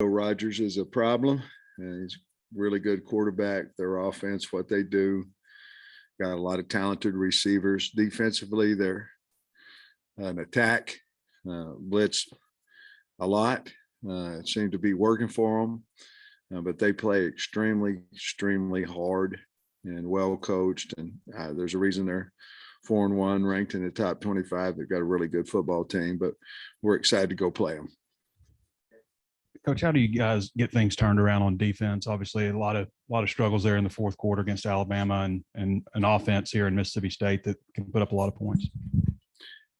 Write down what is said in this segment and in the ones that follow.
Rogers is a problem. He's a really good quarterback. Their offense, what they do, got a lot of talented receivers. Defensively, they're an attack, blitz a lot. It seemed to be working for them, but they play extremely, extremely hard and well coached. And there's a reason they're 4-1, ranked in the top 25. They've got a really good football team, but we're excited to go play them. Coach, how do you guys get things turned around on defense? Obviously, a lot of struggles there in the fourth quarter against Alabama and an offense here in Mississippi State that can put up a lot of points.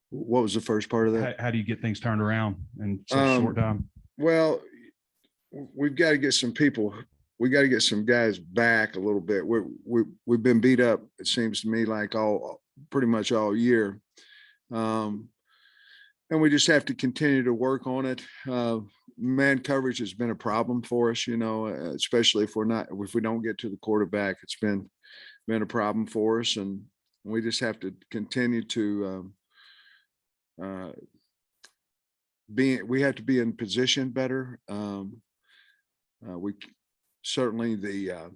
What was the first part of that? How do you get things turned around in such a short time? Well, we've got to get some people. We got to get some guys back a little bit. We've been beat up, it seems to me, like pretty much all year. And we just have to continue to work on it. Man coverage has been a problem for us, especially if we don't get to the quarterback. It's been a problem for us, and we just have to continue to we have to be in position better. We certainly the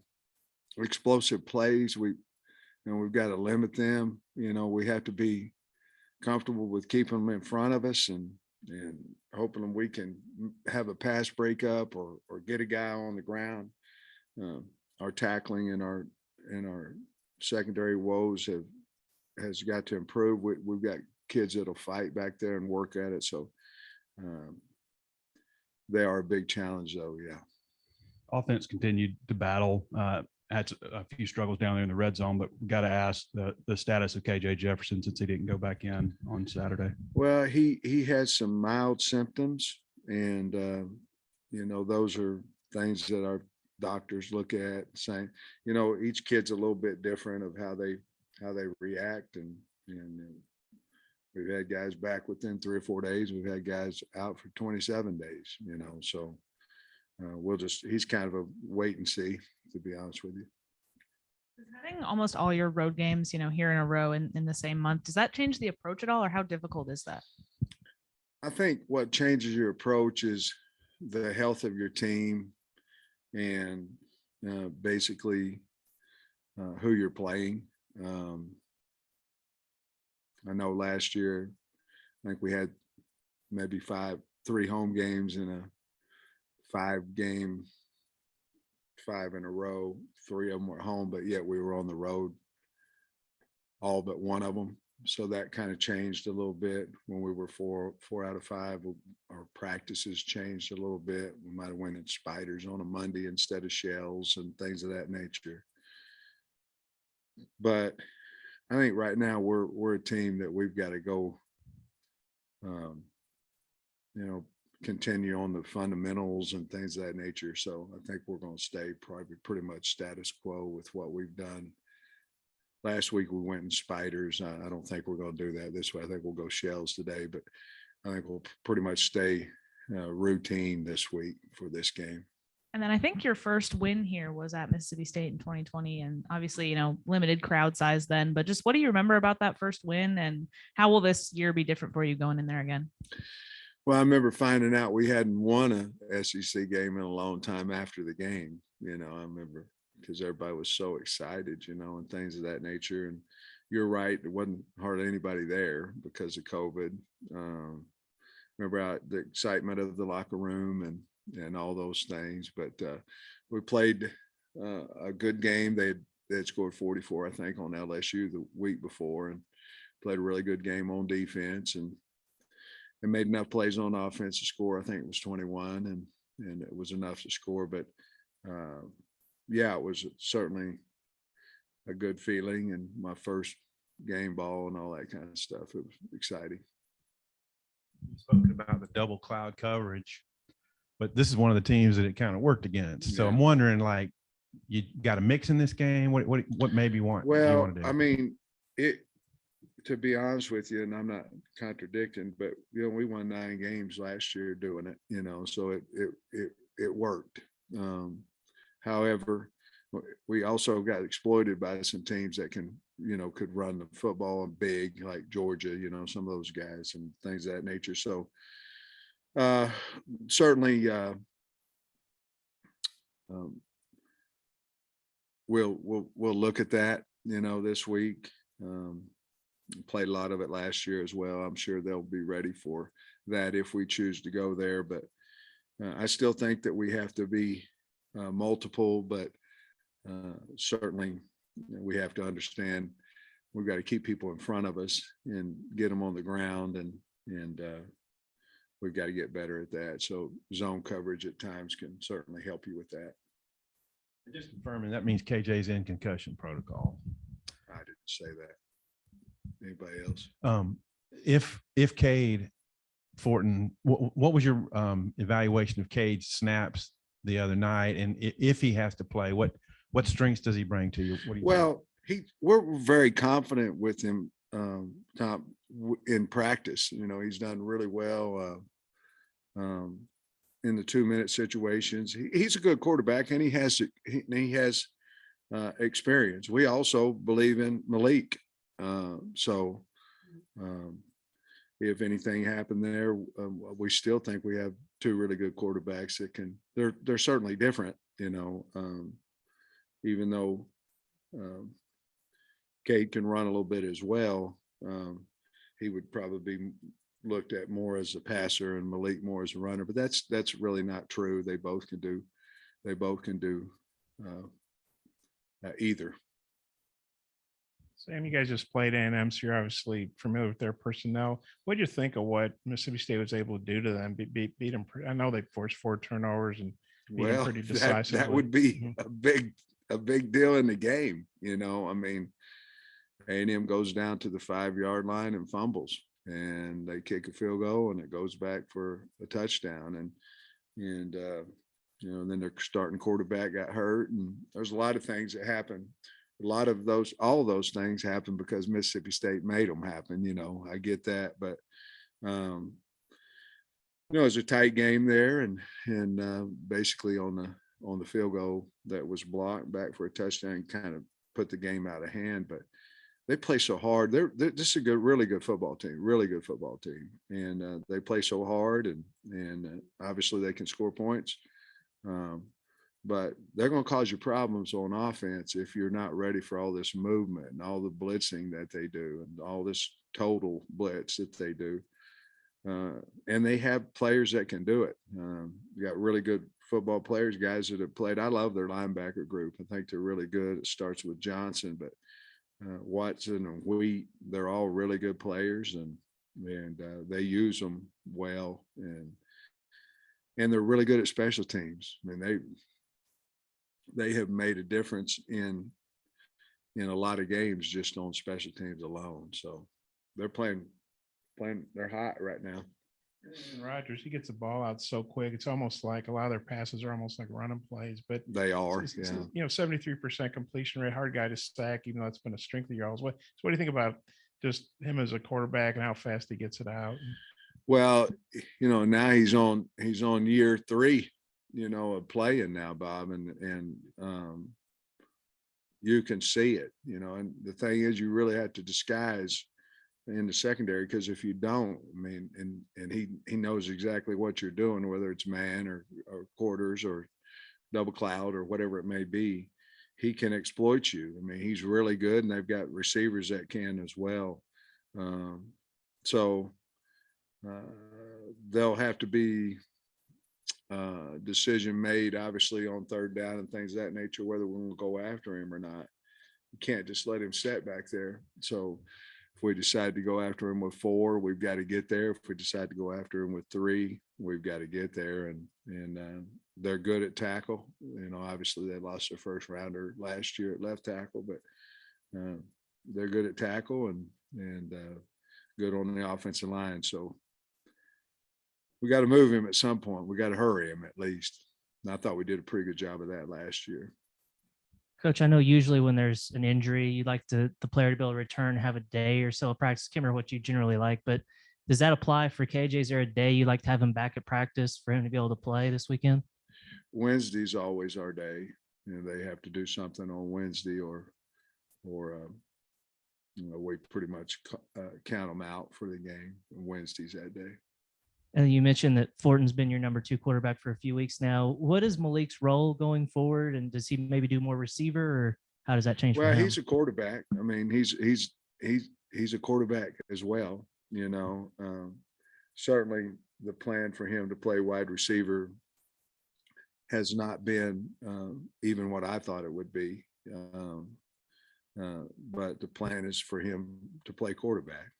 explosive plays, we've got to limit them. We have to be comfortable with keeping them in front of us and hoping we can have a pass breakup or get a guy on the ground. Our tackling and our secondary woes has got to improve. We've got kids that'll fight back there and work at it. So they are a big challenge, though. Yeah. Offense continued to battle. Had a few struggles down there in the red zone, but we got to ask the status of KJ Jefferson since he didn't go back in on Saturday. Well, he had some mild symptoms, and those are things that our doctors look at, saying, each kid's a little bit different of how they react, and we've had guys back within 3 or 4 days. We've had guys out for 27 days. So he's kind of a wait and see, to be honest with you. Having almost all your road games, here in a row in the same month, does that change the approach at all, or how difficult is that? I think what changes your approach is the health of your team and basically who you're playing. I know last year, I think we had maybe 3 home games in a 5-game, 5 in a row. 3 of them were home, but yet we were on the road, all but one of them. So that kind of changed a little bit when we were 4 out of 5. Our practices changed a little bit. We might have went in spiders on a Monday instead of shells and things of that nature. But I think right now we're a team that we've got to go, continue on the fundamentals and things of that nature. So I think we're going to stay probably pretty much status quo with what we've done. Last week we went in spiders. I don't think we're going to do that this way. I think we'll go shells today, but I think we'll pretty much stay routine this week for this game. And then I think your first win here was at Mississippi State in 2020, and obviously, limited crowd size then, but just what do you remember about that first win, and how will this year be different for you going in there again? Well, I remember finding out we hadn't won a SEC game in a long time after the game. I remember because everybody was so excited, and things of that nature. And you're right, there wasn't hardly anybody there because of COVID. Remember the excitement of the locker room and all those things. But we played a good game. They had scored 44, I think, on LSU the week before, and played a really good game on defense and made enough plays on offense to score. I think it was 21, and it was enough to score. But it was certainly a good feeling, and my first game ball and all that kind of stuff. It was exciting. You spoke about the double cloud coverage, but this is one of the teams that it kind of worked against. So I'm wondering, you got a mix in this game. What maybe you want? Well, you want to do? I mean, to be honest with you, and I'm not contradicting, but we won 9 games last year doing it. So it worked. However, we also got exploited by some teams that could run the football big, like Georgia, some of those guys and things of that nature. So certainly we'll look at that, this week. Played a lot of it last year as well. I'm sure they'll be ready for that if we choose to go there. But I still think that we have to be multiple, but certainly we have to understand we've got to keep people in front of us and get them on the ground, and we've got to get better at that. So zone coverage at times can certainly help you with that. Just confirming, that means KJ's in concussion protocol. I didn't say that. Anybody else? If Cade Fortin, what was your evaluation of Cade's snaps the other night? And if he has to play, what strengths does he bring to you? What do you think? We're very confident with him, Tom, in practice. He's done really well in the 2-minute situations. He's a good quarterback, and he has experience. We also believe in Malik. If anything happened there, we still think we have 2 really good quarterbacks that they're certainly different, even though Cade can run a little bit as well. He would probably be looked at more as a passer and Malik more as a runner, but that's really not true. They both can do either. Sam, you guys just played A&M, so you're obviously familiar with their personnel. What do you think of what Mississippi State was able to do to them? Beat them. I know they forced 4 turnovers and beat them pretty decisively. That would be a big deal in the game. I mean, A&M goes down to the 5-yard line and fumbles, and they kick a field goal, and it goes back for a touchdown. And then their starting quarterback got hurt, and there's a lot of things that happen. All of those things happen because Mississippi State made them happen. I get that, but it was a tight game there, and basically on the field goal that was blocked back for a touchdown, kind of put the game out of hand. But they play so hard. This is a really good football team, and they play so hard, and obviously they can score points. But they're going to cause you problems on offense if you're not ready for all this movement and all the blitzing that they do and all this total blitz that they do. And they have players that can do it. You got really good football players, guys that have played. I love their linebacker group. I think they're really good. It starts with Johnson, but Watson and Wheat, they're all really good players, and they use them well. And they're really good at special teams. I mean, they have made a difference in a lot of games just on special teams alone. So they're playing, they're hot right now. And Rodgers, he gets the ball out so quick. It's almost like a lot of their passes are almost like running plays, but they are, it's 73% completion rate, hard guy to sack, even though that's been a strength of y'all's. What do you think about just him as a quarterback and how fast he gets it out? Well, now he's on year 3, of playing now, Bob, and you can see it, and the thing is, you really have to disguise in the secondary, because if you don't, I mean, and he knows exactly what you're doing, whether it's man or quarters or double cloud or whatever it may be, he can exploit you. I mean, he's really good, and they've got receivers that can as well. So there'll have to be decision made, obviously, on 3rd down and things of that nature, whether we're going to go after him or not. You can't just let him sit back there. So if we decide to go after him with 4, we've got to get there. If we decide to go after him with 3, we've got to get there. And they're good at tackle. Obviously they lost their first rounder last year at left tackle, but they're good at tackle and good on the offensive line. So we got to move him at some point. We got to hurry him at least. And I thought we did a pretty good job of that last year. Coach, I know usually when there's an injury, you'd like the player to be able to return, have a day or so of practice. Can't remember what you generally like, but does that apply for KJ? Is there a day you'd like to have him back at practice for him to be able to play this weekend? Wednesday's always our day. They have to do something on Wednesday or we pretty much count them out for the game. Wednesday's that day. And you mentioned that Fortin's been your number 2 quarterback for a few weeks now. What is Malik's role going forward? And does he maybe do more receiver, or how does that change for Well, him? he's a quarterback. I mean, he's a quarterback as well. Certainly the plan for him to play wide receiver has not been even what I thought it would be. But the plan is for him to play quarterback.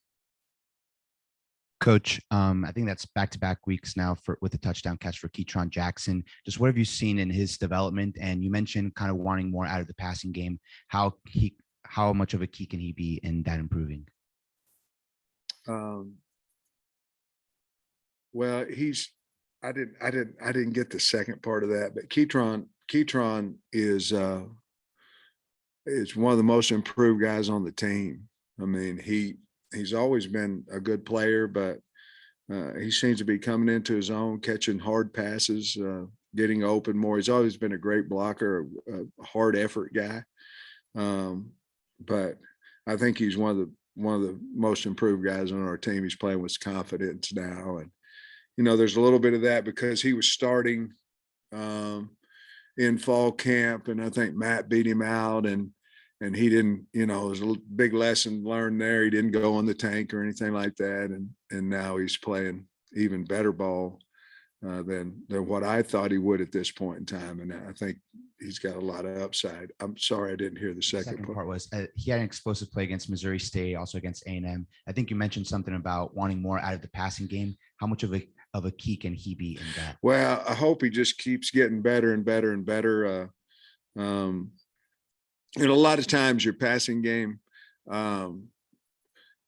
Coach, I think that's back-to-back weeks now with a touchdown catch for Ketron Jackson. Just what have you seen in his development? And you mentioned kind of wanting more out of the passing game. How much of a key can he be in that improving? Well, I didn't get the second part of that, but Ketron is one of the most improved guys on the team. I mean, he's always been a good player, but he seems to be coming into his own, catching hard passes, getting open more. He's always been a great blocker, a hard effort guy. But I think he's one of the most improved guys on our team. He's playing with confidence now. And, there's a little bit of that because he was starting in fall camp, and I think Matt beat him out, and he didn't, it was a big lesson learned there. He didn't go on the tank or anything like that. And now he's playing even better ball than what I thought he would at this point in time. And I think he's got a lot of upside. I'm sorry I didn't hear the second part. Was he had an explosive play against Missouri State, also against A&M. I think you mentioned something about wanting more out of the passing game. How much of a key can he be in that? Well, I hope he just keeps getting better and better and better. A lot of times your passing game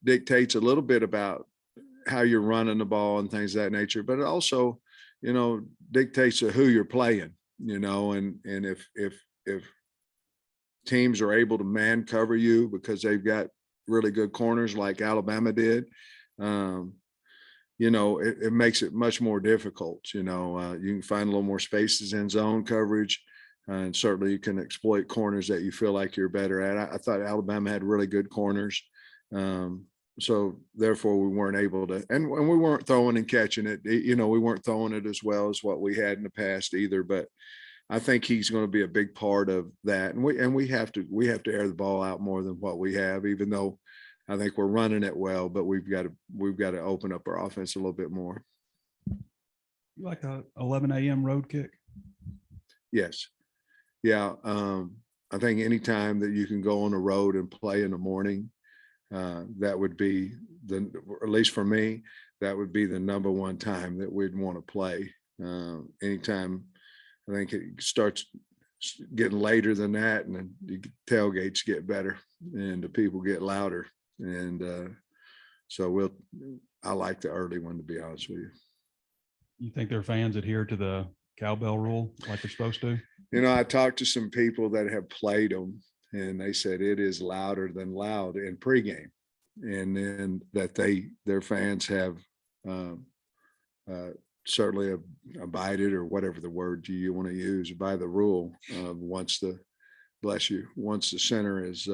dictates a little bit about how you're running the ball and things of that nature, but it also, dictates to who you're playing, and if teams are able to man cover you because they've got really good corners like Alabama did, it makes it much more difficult. You can find a little more spaces in zone coverage. And certainly you can exploit corners that you feel like you're better at. I thought Alabama had really good corners. So therefore we weren't able to, and we weren't throwing and catching it. We weren't throwing it as well as what we had in the past either, but I think he's going to be a big part of that. And we have to air the ball out more than what we have, even though I think we're running it well, but we've got to open up our offense a little bit more. You like a 11 a.m. road kick? Yes. Yeah. I think anytime that you can go on the road and play in the morning, that would be at least for me, that would be the number one time that we'd want to play. Anytime I think it starts getting later than that, and then the tailgates get better and the people get louder. And so I like the early one, to be honest with you. You think their fans adhere to the cowbell rule like they're supposed to? I talked to some people that have played them, and they said it is louder than loud in pregame, and then that their fans have certainly abided, or whatever the word you want to use, by the rule. Once the center is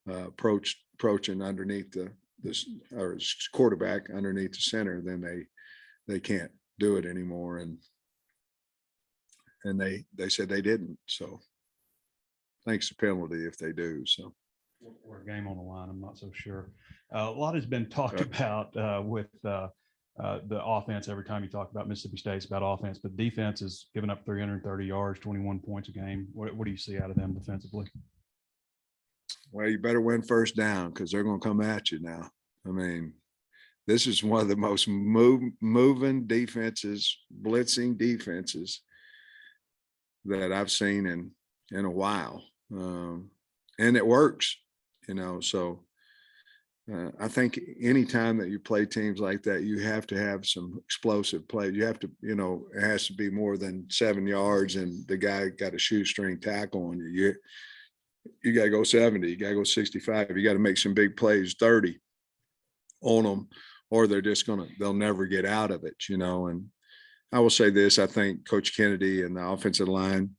approaching underneath or quarterback underneath the center, then they can't do it anymore. And they said they didn't. So thanks to penalty if they do. So or a game on the line, I'm not so sure. A lot has been talked about with the offense. Every time you talk about Mississippi State, it's about offense, but defense has given up 330 yards, 21 points a game. What do you see out of them defensively? Well, you better win first down, because they're going to come at you now. I mean, this is one of the most moving defenses, blitzing defenses that I've seen in a while. And it works, so I think anytime that you play teams like that, you have to have some explosive plays. You have to, it has to be more than 7 yards and the guy got a shoestring tackle on you. You got to go 70, you got to go 65. You got to make some big plays, 30 on them, or they'll never get out of it, and I will say this, I think Coach Kennedy and the offensive line,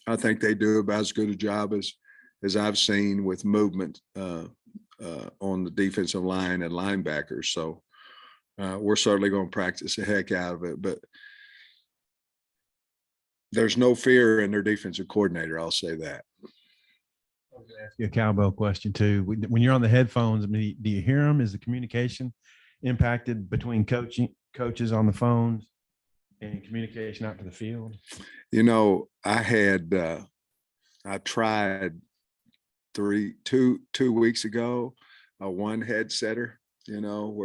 I think they do about as good a job as I've seen with movement on the defensive line and linebackers. So we're certainly going to practice the heck out of it, but there's no fear in their defensive coordinator. I'll say that. Ask you a cowbell question too. When you're on the headphones, I mean, do you hear them? Is the communication impacted between coaches on the phones and communication out to the field? You know, I tried 2 weeks ago, a one headsetter, you know,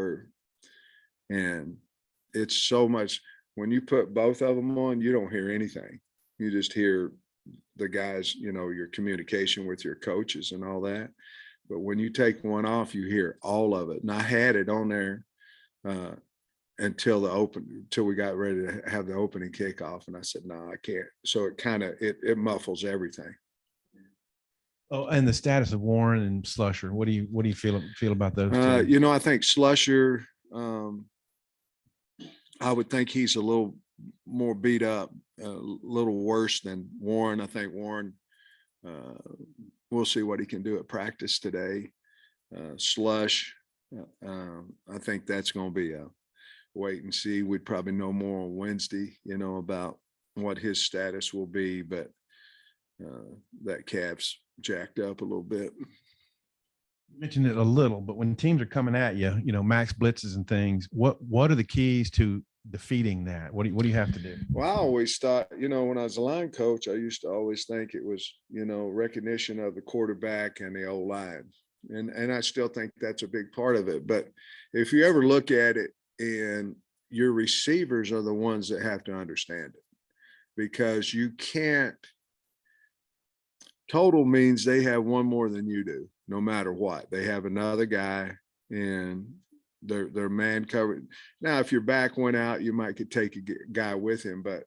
and it's so much when you put both of them on, you don't hear anything. You just hear the guys, you know, your communication with your coaches and all that. But when you take one off, you hear all of it. And I had it on there until we got ready to have the opening kickoff. And I said, no, I can't. So it muffles everything. Oh, and the status of Warren and Slusher. What do you feel about those two? You know, I think Slusher, I would think he's a little more beat up, a little worse than Warren. I think Warren, we'll see what he can do at practice today. Slush, I think that's going to be a wait and see. We'd probably know more on Wednesday, you know, about what his status will be, but that calf's jacked up a little bit. You mentioned it a little, but when teams are coming at you, you know, max blitzes and things, what are the keys to defeating that? What do you have to do? Well, I always thought, you know, when I was a line coach, I used to always think it was, you know, recognition of the quarterback and the O-line. And I still think that's a big part of it. But if you ever look at it, and your receivers are the ones that have to understand it, because you can't. Total means they have one more than you do, no matter what. They have another guy and they're man covered. Now, if your back went out, you might could take a guy with him, but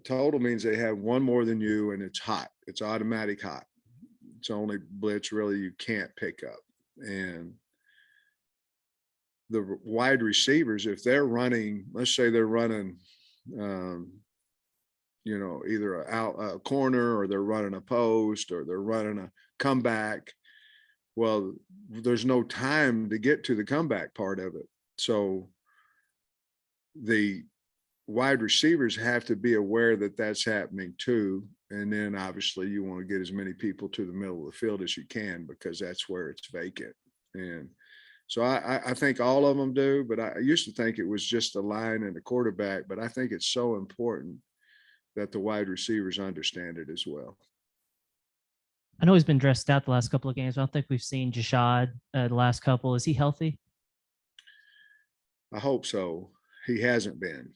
total means they have one more than you, and it's hot. It's automatic hot. It's only blitz really you can't pick up. And the wide receivers, if they're running, let's say they're running, you know, either a corner, or they're running a post, or they're running a comeback. Well, there's no time to get to the comeback part of it. So the wide receivers have to be aware that that's happening too. And then obviously you want to get as many people to the middle of the field as you can, because that's where it's vacant. And so I think all of them do, but I used to think it was just the line and the quarterback, but I think it's so important that the wide receivers understand it as well. I know he's been dressed out the last couple of games. I don't think we've seen Jashad the last couple. Is he healthy? I hope so. He hasn't been.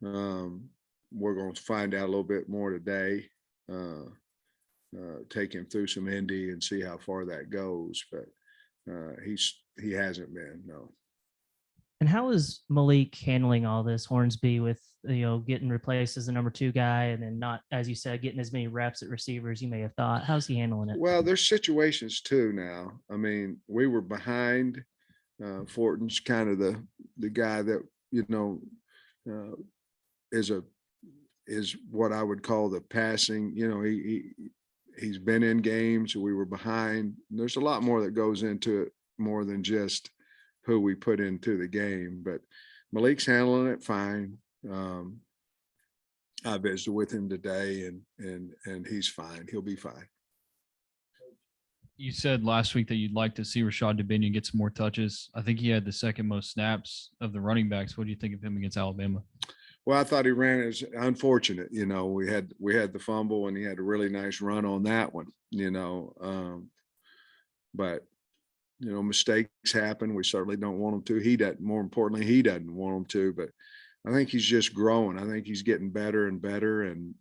We're going to find out a little bit more today. Take him through some Indy and see how far that goes, but he hasn't been, no. And how is Malik handling all this, Hornsby, with, you know, getting replaced as the number 2 guy and then not, as you said, getting as many reps at receivers you may have thought? How's he handling it? Well, there's situations too now. I mean, we were behind. Fortin's kind of the guy that, you know, is what I would call the passing. You know, he's been in games. We were behind. There's a lot more that goes into it, more than just who we put into the game. But Malik's handling it fine. I visited with him today, and he's fine. He'll be fine. You said last week that you'd like to see Rashad Dubinion get some more touches. I think he had the second most snaps of the running backs. What do you think of him against Alabama? Well, I thought he ran as unfortunate. You know, we had the fumble, and he had a really nice run on that one, you know. But, you know, mistakes happen. We certainly don't want him to. He doesn't, more importantly, he doesn't want him to, but I think he's just growing. I think he's getting better and better. And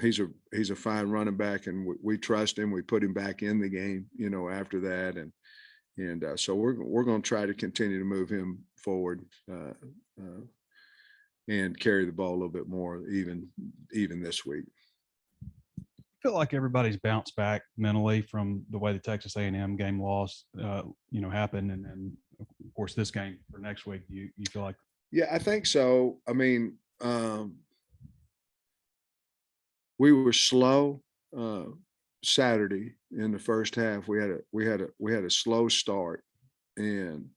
he's a fine running back, and we trust him. We put him back in the game, you know, after that. And so we're going to try to continue to move him forward and carry the ball a little bit more, even this week. I feel like everybody's bounced back mentally from the way the Texas A&M game loss, you know, happened. And then of course this game for next week, you feel like? Yeah, I think so. I mean, we were slow Saturday in the first half. We had a slow start, and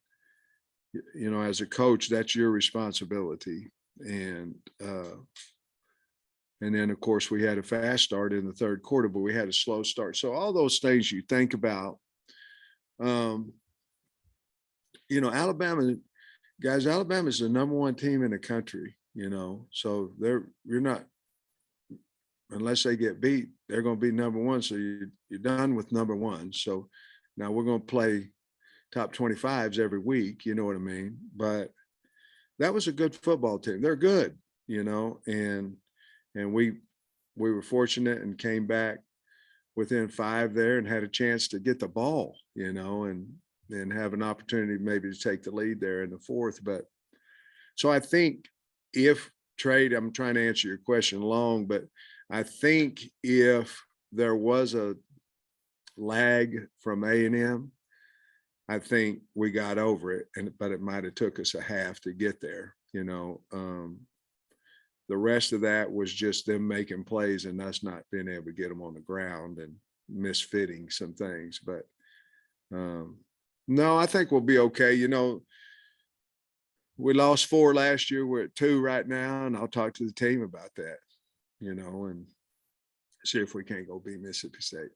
you know, as a coach, that's your responsibility. And then of course we had a fast start in the third quarter, but we had a slow start. So all those things you think about, you know, Alabama is the number one team in the country, you know, so you're not, unless they get beat, they're going to be number one. So you're done with number one. So now we're going to play top 25s every week. You know what I mean? But that was a good football team. They're good, you know, and we were fortunate and came back within 5 there and had a chance to get the ball, you know, and have an opportunity maybe to take the lead there in the fourth. But so I think if Trade, I'm trying to answer your question long, but I think if there was a lag from A&M, I think we got over it, but it might have took us a half to get there, you know. The rest of that was just them making plays and us not being able to get them on the ground and misfitting some things. But no, I think we'll be okay. You know, we lost 4 last year. We're at 2 right now, and I'll talk to the team about that, you know, and see if we can't go beat Mississippi State.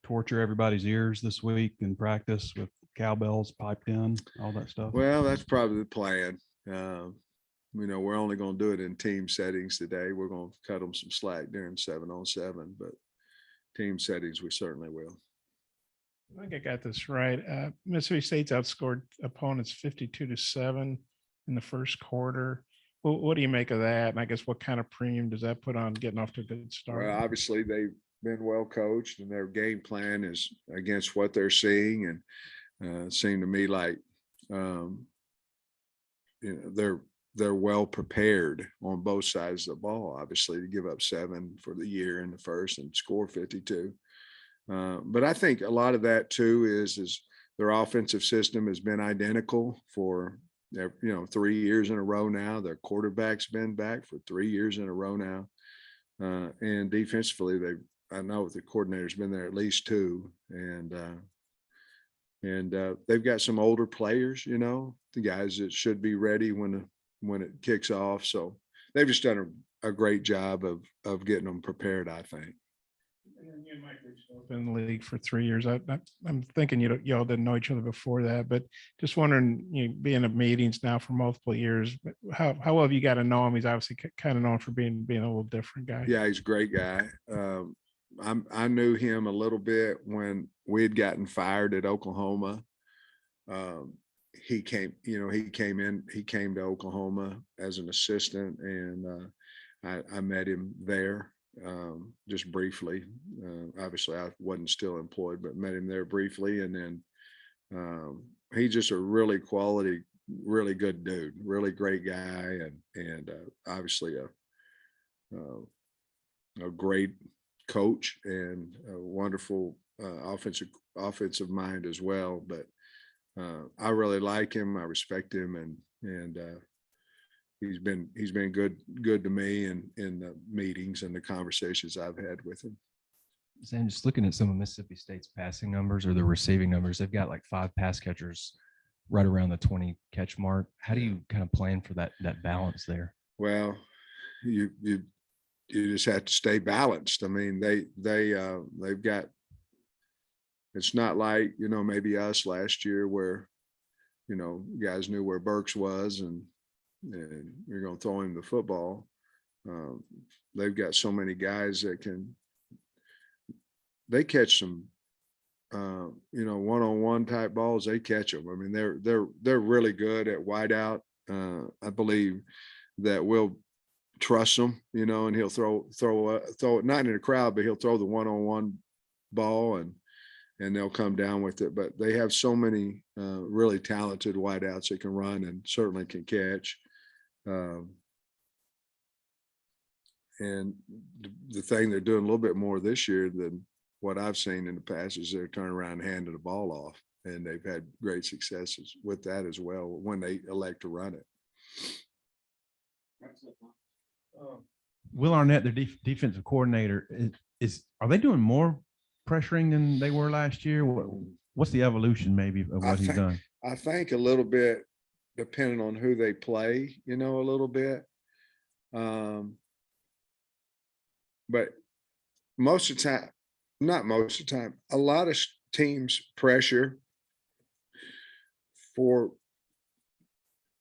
Torture everybody's ears this week in practice with cowbells piped in, all that stuff. Well, that's probably the plan. You know, we're only going to do it in team settings today. We're going to cut them some slack during 7-on-7, but team settings, we certainly will. I think I got this right. Mississippi State's outscored opponents 52-7 in the first quarter. Well, what do you make of that? And I guess what kind of premium does that put on getting off to a good start? Well, obviously they've been well coached and their game plan is against what they're seeing. And it seemed to me like, you know, they're well prepared on both sides of the ball, obviously, to give up 7 for the year in the first and score 52. But I think a lot of that too is their offensive system has been identical for, you know, 3 years in a row now. Their quarterback's been back for 3 years in a row now. And defensively, I know the coordinator's been there at least 2. And they've got some older players, you know, the guys that should be ready when it kicks off. So they've just done a great job of getting them prepared, I think. And you and Mike have been in the league for 3 years. I'm thinking y'all didn't know each other before that, but just wondering, you know, being at meetings now for multiple years, how well have you got to know him? He's obviously kind of known for being a little different guy. Yeah, he's a great guy. I knew him a little bit when we had gotten fired at Oklahoma. He came to Oklahoma as an assistant, and I met him there just briefly. Obviously I wasn't still employed, but met him there briefly. And then he's just a really quality, really good dude, really great guy. And obviously a great coach and a wonderful offensive mind as well. But I really like him. I respect him, and he's been good to me in the meetings and the conversations I've had with him. Sam, just looking at some of Mississippi State's passing numbers or the receiving numbers, they've got like 5 pass catchers right around the 20 catch mark. How do you kind of plan for that balance there? Well, you just have to stay balanced. I mean, they've got, it's not like, you know, maybe us last year where, you know, guys knew where Burks was and you're going to throw him the football. They've got so many guys that they catch some, you know, one-on-one type balls. They catch them. I mean, they're really good at wideout. I believe that we'll trust him, you know, and he'll throw it, not in a crowd, but he'll throw the one-on-one ball and they'll come down with it. But they have so many really talented wideouts that can run and certainly can catch. And the thing they're doing a little bit more this year than what I've seen in the past is they're turning around and handing the ball off, and they've had great successes with that as well when they elect to run it. Will Arnett, their defensive coordinator, are they doing more pressuring than they were last year? What's the evolution maybe of what he's done? I think a little bit depending on who they play, a little bit. But most of the time, not most of the time, a lot of teams pressure for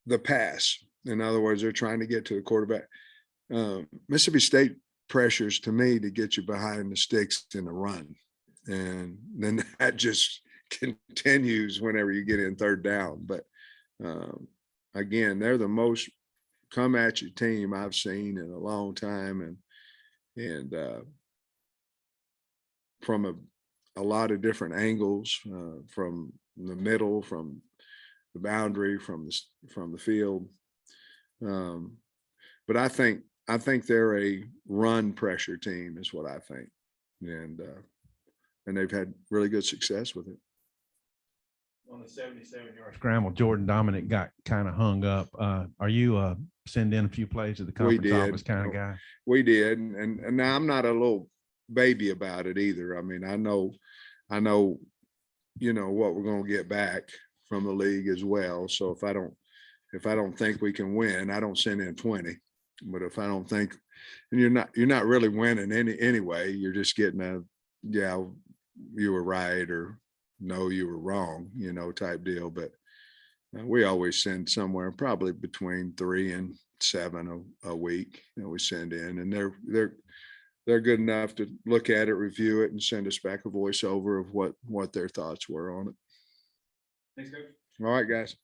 the pass. In other words, they're trying to get to the quarterback. Mississippi State pressures to me to get you behind the sticks in the run. And then that just continues whenever you get in third down. But again, they're the most come at you team I've seen in a long time. And from a lot of different angles, from the middle, from the boundary, from the field. But I think they're a run pressure team is what I think. And they've had really good success with it. On the 77-yard scramble, Jordan Dominic got kind of hung up. Are you send in a few plays to the conference office kind of guy? We did. And now I'm not a little baby about it either. I mean, I know, what we're going to get back from the league as well. So if I don't think we can win, I don't send in 20. But if I don't think, and you're not really winning anyway, you're just getting yeah, you were right, or no, you were wrong, type deal. But we always send somewhere probably between 3 and 7 a week. We send in, and they're good enough to look at it, review it, and send us back a voiceover of what their thoughts were on it. Thanks, Coach. All right, guys.